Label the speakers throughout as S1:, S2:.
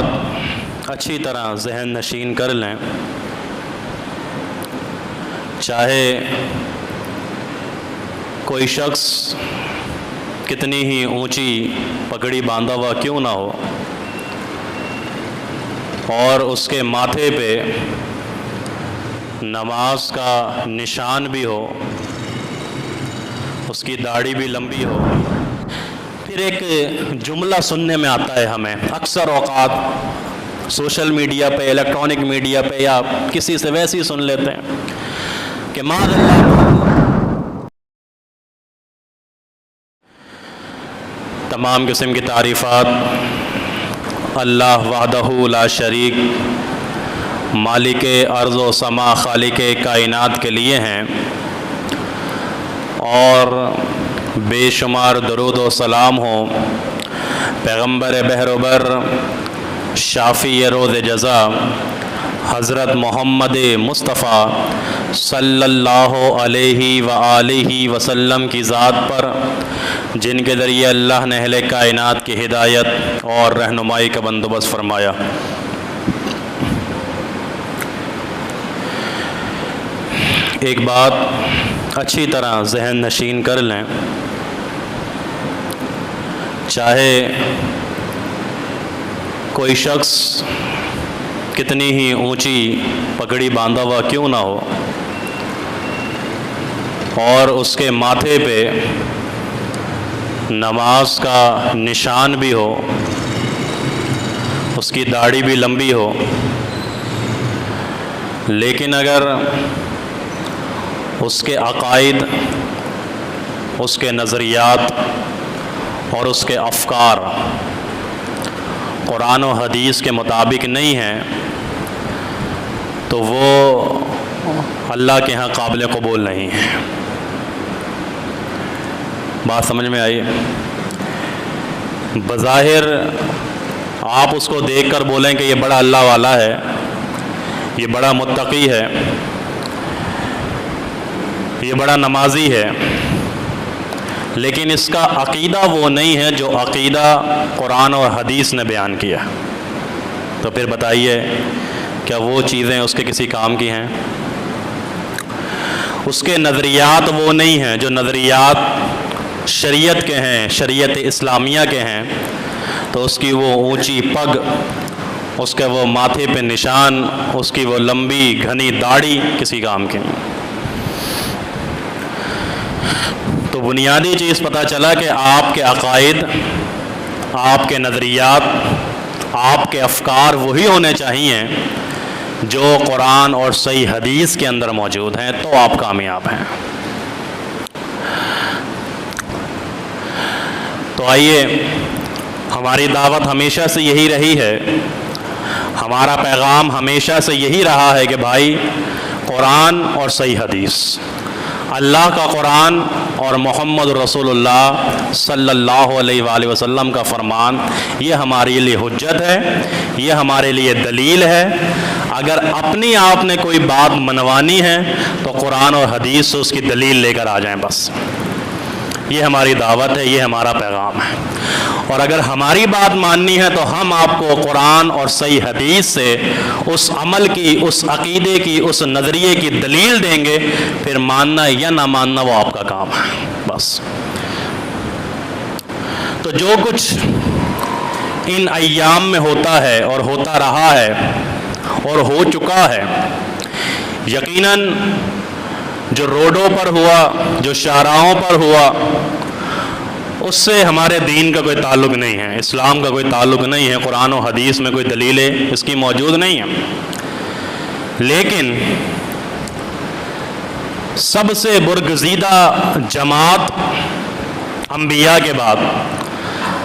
S1: بات اچھی طرح ذہن نشین کر لیں، چاہے کوئی شخص کتنی ہی اونچی پگڑی باندھا ہوا کیوں نہ ہو اور اس کے ماتھے پہ نماز کا نشان بھی ہو، اس کی داڑھی بھی لمبی ہو، پھر ایک جملہ سننے میں آتا ہے ہمیں اکثر اوقات سوشل میڈیا پہ، الیکٹرانک میڈیا پہ، یا کسی سے ویسے ہی سن لیتے ہیں کہ معاذ اللہ تمام قسم کی تعریفات اللہ وحدہ لا شریک مالک ارض و سما خالق کائنات کے لیے ہیں، اور بے شمار درود و سلام ہوں پیغمبر بحر و بر شافی روز جزا حضرت محمد مصطفیٰ صلی اللہ علیہ وآلہ وسلم کی ذات پر، جن کے ذریعے اللہ نے اہل کائنات کی ہدایت اور رہنمائی کا بندوبست فرمایا۔ ایک بات اچھی طرح ذہن نشین کر لیں، چاہے کوئی شخص کتنی ہی اونچی پگڑی باندھا ہوا کیوں نہ ہو اور اس کے ماتھے پہ نماز کا نشان بھی ہو، اس کی داڑھی بھی لمبی ہو، لیکن اگر اس کے عقائد، اس کے نظریات اور اس کے افکار قرآن و حدیث کے مطابق نہیں ہیں تو وہ اللہ کے ہاں قابل قبول نہیں ہے۔ بات سمجھ میں آئی؟ بظاہر آپ اس کو دیکھ کر بولیں کہ یہ بڑا اللہ والا ہے، یہ بڑا متقی ہے، یہ بڑا نمازی ہے، لیکن اس کا عقیدہ وہ نہیں ہے جو عقیدہ قرآن اور حدیث نے بیان کیا، تو پھر بتائیے کیا وہ چیزیں اس کے کسی کام کی ہیں؟ اس کے نظریات وہ نہیں ہیں جو نظریات شریعت کے ہیں، شریعت اسلامیہ کے ہیں، تو اس کی وہ اونچی پگ، اس کے وہ ماتھے پہ نشان، اس کی وہ لمبی گھنی داڑھی کسی کام کی نہیں۔ تو بنیادی چیز پتہ چلا کہ آپ کے عقائد، آپ کے نظریات، آپ کے افکار وہی ہونے چاہیے جو قرآن اور صحیح حدیث کے اندر موجود ہیں، تو آپ کامیاب ہیں۔ تو آئیے، ہماری دعوت ہمیشہ سے یہی رہی ہے، ہمارا پیغام ہمیشہ سے یہی رہا ہے کہ بھائی قرآن اور صحیح حدیث، اللہ کا قرآن اور محمد رسول اللہ صلی اللہ علیہ وآلہ وسلم کا فرمان، یہ ہمارے لیے حجت ہے، یہ ہمارے لیے دلیل ہے۔ اگر اپنی آپ نے کوئی بات منوانی ہے تو قرآن اور حدیث سے اس کی دلیل لے کر آ جائیں، بس یہ ہماری دعوت ہے، یہ ہمارا پیغام ہے۔ اور اگر ہماری بات ماننی ہے تو ہم آپ کو قرآن اور صحیح حدیث سے اس عمل کی، اس عقیدے کی، اس نظریے کی دلیل دیں گے، پھر ماننا یا نہ ماننا وہ آپ کا کام ہے، بس۔ تو جو کچھ ان ایام میں ہوتا ہے اور ہوتا رہا ہے اور ہو چکا ہے، یقیناً جو روڈوں پر ہوا، جو شاہراہوں پر ہوا، اس سے ہمارے دین کا کوئی تعلق نہیں ہے، اسلام کا کوئی تعلق نہیں ہے، قرآن و حدیث میں کوئی دلیلیں اس کی موجود نہیں ہیں۔ لیکن سب سے برگزیدہ جماعت انبیاء کے بعد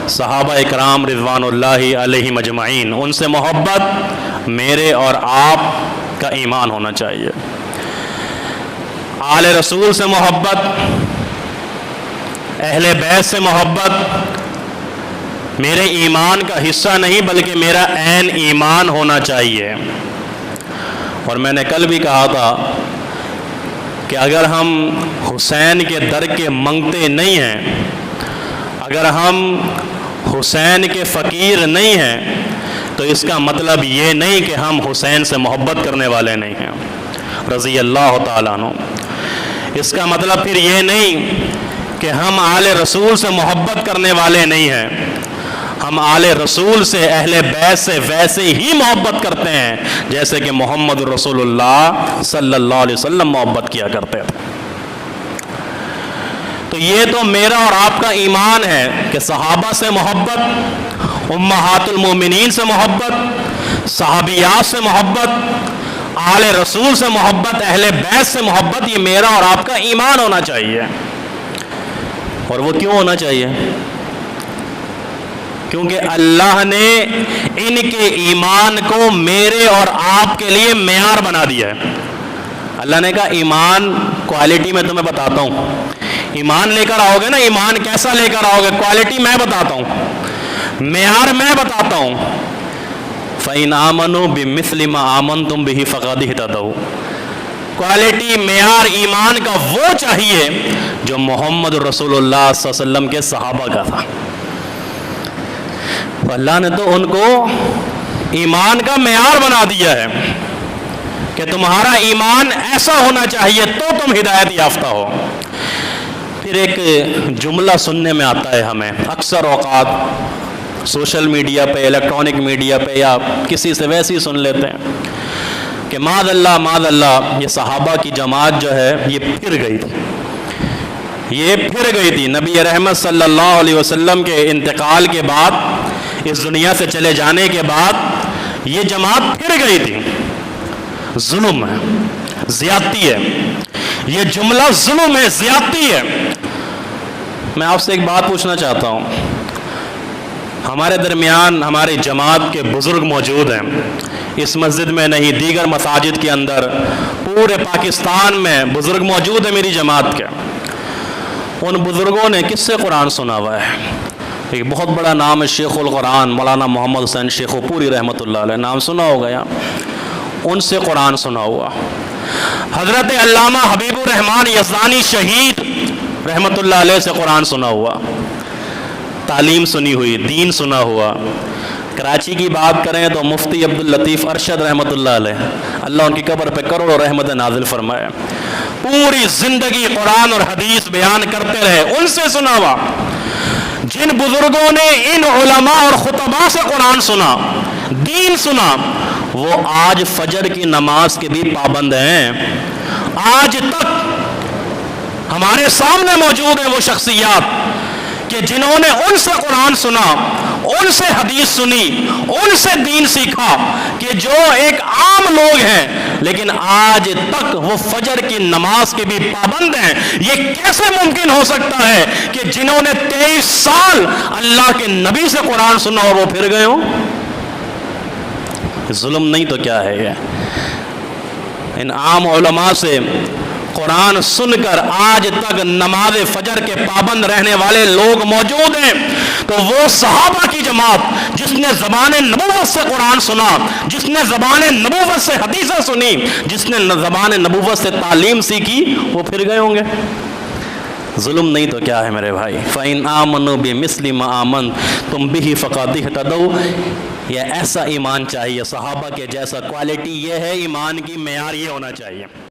S1: صحابہ اکرام رضوان اللہ علیہم اجمعین، ان سے محبت میرے اور آپ کا ایمان ہونا چاہیے۔ آل رسول سے محبت، اہل بیت سے محبت میرے ایمان کا حصہ نہیں بلکہ میرا عین ایمان ہونا چاہیے۔ اور میں نے کل بھی کہا تھا کہ اگر ہم حسین کے در کے منگتے نہیں ہیں، اگر ہم حسین کے فقیر نہیں ہیں، تو اس کا مطلب یہ نہیں کہ ہم حسین سے محبت کرنے والے نہیں ہیں رضی اللہ تعالیٰ عنہ. اس کا مطلب پھر یہ نہیں کہ ہم آل رسول سے محبت کرنے والے نہیں ہیں. ہم آل رسول سے، اہل بیت سے ویسے ہی محبت کرتے ہیں جیسے کہ محمد رسول اللہ صلی اللہ علیہ وسلم محبت کیا کرتے تھے. تو یہ تو میرا اور آپ کا ایمان ہے کہ صحابہ سے محبت، امہات المومنین سے محبت، صحابیات سے محبت، آل رسول سے محبت، اہل بیت سے محبت، یہ میرا اور آپ کا ایمان ہونا چاہیے. اور وہ کیوں ہونا چاہیے؟ کیونکہ اللہ نے ان کے ایمان کو میرے اور آپ کے لیے معیار بنا دیا ہے. اللہ نے کہا ایمان کوالٹی میں تمہیں بتاتا ہوں. ایمان لے کر آؤ گے نا، ایمان کیسا لے کر آؤ گے، کوالٹی میں بتاتا ہوں، معیار میں بتاتا ہوں. فَإِنْ آمَنُوا بِمِثْلِ مَا آمَنْتُمْ بِهِ فَقَدِ اهْتَدَوْا. کوالٹی، معیار ایمان کا وہ چاہیے جو محمد رسول اللہ صلی اللہ علیہ وسلم کے صحابہ کا تھا. اللہ نے تو ان کو ایمان کا معیار بنا دیا ہے کہ تمہارا ایمان ایسا ہونا چاہیے تو تم ہدایت یافتہ ہو. پھر ایک جملہ سننے میں آتا ہے ہمیں اکثر اوقات سوشل میڈیا پہ، الیکٹرانک میڈیا پہ، یا کسی سے ویسے ہی سن لیتے ہیں کہ معاذ اللہ یہ صحابہ کی جماعت جو ہے یہ پھر گئی تھی. نبی رحمت صلی اللہ علیہ وسلم کے انتقال کے بعد، اس دنیا سے چلے جانے کے بعد یہ جماعت پھر گئی تھی. ظلم ہے، زیادتی ہے. یہ جملہ ظلم ہے، زیادتی ہے. میں آپ سے ایک بات پوچھنا چاہتا ہوں. ہمارے درمیان ہماری جماعت کے بزرگ موجود ہیں، اس مسجد میں نہیں، دیگر مساجد کے اندر، پورے پاکستان میں بزرگ موجود ہیں میری جماعت کے. ان بزرگوں نے کس سے قرآن سنا ہوا ہے؟ ایک بہت بڑا نام ہے شیخ القرآن مولانا محمد حسین شیخ پوری رحمۃ اللہ علیہ، نام سنا ہوگا یہاں. ان سے قرآن سنا ہوا. حضرت علامہ حبیب الرحمن یزدانی شہید رحمۃ اللہ علیہ سے قرآن سنا ہوا، تعلیم سنی ہوئی، دین سنا ہوا. کراچی کی بات کریں تو مفتی عبداللطیف ارشد رحمۃ اللہ علیہ، اللہ ان کی قبر پہ کروڑوں رحمت نازل فرمائے، پوری زندگی قرآن اور حدیث بیان کرتے رہے، ان سے سنا ہوا. جن بزرگوں نے ان علماء اور خطباء سے قرآن سنا، دین سنا، وہ آج فجر کی نماز کے بھی پابند ہیں. آج تک ہمارے سامنے موجود ہیں وہ شخصیات کہ جنہوں نے ان سے قرآن سنا، ان سے حدیث سنی، ان سے دین سیکھا، کہ جو ایک عام لوگ ہیں لیکن آج تک وہ فجر کی نماز کے بھی پابند ہیں. یہ کیسے ممکن ہو سکتا ہے کہ جنہوں نے 23 سال اللہ کے نبی سے قرآن سنا اور وہ پھر گئے ہوں؟ ظلم نہیں تو کیا ہے یہ؟ ان عام علماء سے قرآن سن کر آج تک نماز فجر کے پابند رہنے والے لوگ موجود ہیں. تو وہ صحابہ کی جماعت جس نے زبان نبوت سے قرآن سنا، جس نے زبان نبوت سے حدیثیں سنی، جس نے زبان نبوت سے تعلیم سیکھی، وہ پھر گئے ہوں گے. ظلم نہیں تو کیا ہے میرے بھائی؟ فَإِنْ آمَنُوا بِمِثْلِ مَا آمَنْتُمْ بِهِ فَقَدِ اهْتَدَوْا. یہ ایسا ایمان چاہیے صحابہ کے جیسا. کوالٹی یہ ہے ایمان کی، معیار یہ ہونا چاہیے.